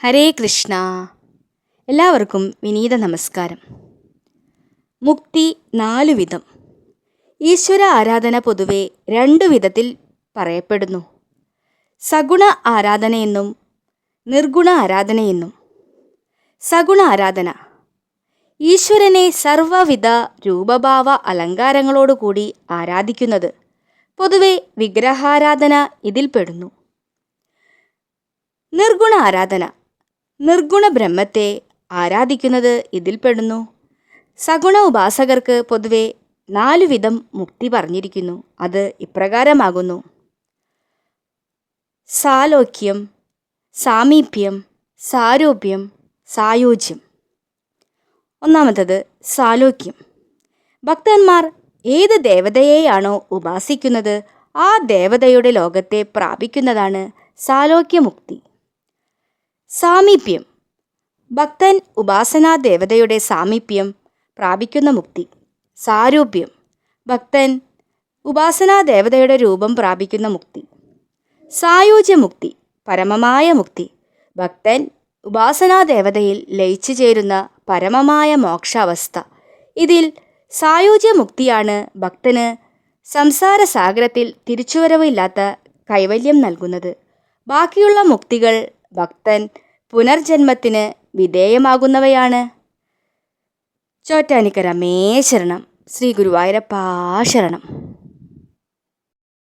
ഹരേ കൃഷ്ണ. എല്ലാവർക്കും വിനീത നമസ്കാരം. മുക്തി 4 വിധം. ഈശ്വര ആരാധന പൊതുവെ 2 വിധത്തിൽ പറയപ്പെടുന്നു: സഗുണ ആരാധനയെന്നും നിർഗുണ ആരാധനയെന്നും. സഗുണ ആരാധന ഈശ്വരനെ സർവവിധ രൂപഭാവ അലങ്കാരങ്ങളോടുകൂടി ആരാധിക്കുന്നത്. പൊതുവെ വിഗ്രഹാരാധന ഇതിൽപ്പെടുന്നു. നിർഗുണ ആരാധന നിർഗുണ ബ്രഹ്മത്തെ ആരാധിക്കുന്നത് ഇതിൽപ്പെടുന്നു. സഗുണ ഉപാസകർക്ക് പൊതുവെ 4 വിധം മുക്തി പറഞ്ഞിരിക്കുന്നു. അത് ഇപ്രകാരമാകുന്നു: സാലോക്യം, സാമീപ്യം, സാരൂപ്യം, സായുജ്യം. ഒന്നാമത്തത് സാലോക്യം. ഭക്തന്മാർ ഏത് ദേവതയെയാണോ ഉപാസിക്കുന്നത് ആ ദേവതയുടെ ലോകത്തെ പ്രാപിക്കുന്നതാണ് സാലോക്യമുക്തി. സാമീപ്യം. ഭക്തൻ ഉപാസനാ ദേവതയുടെ സാമീപ്യം പ്രാപിക്കുന്ന മുക്തി. സാരൂപ്യം. ഭക്തൻ ഉപാസനാ ദേവതയുടെ രൂപം പ്രാപിക്കുന്ന മുക്തി. സായുജ്യമുക്തി. പരമമായ മുക്തി. ഭക്തൻ ഉപാസനാ ദേവതയിൽ ലയിച്ചു ചേരുന്ന പരമമായ മോക്ഷാവസ്ഥ. ഇതിൽ സായുജ്യമുക്തിയാണ് ഭക്തന് സംസാരസാഗരത്തിൽ തിരിച്ചുവരവില്ലാത്ത കൈവല്യം നൽകുന്നത്. ബാക്കിയുള്ള മുക്തികൾ ഭക്തൻ പുനർജന്മത്തിന് വിധേയമാകുന്നവയാണ്. ചോറ്റാനിക്കര മേ ശരണം. ശ്രീ ഗുരുവായൂരപ്പാ ശരണം.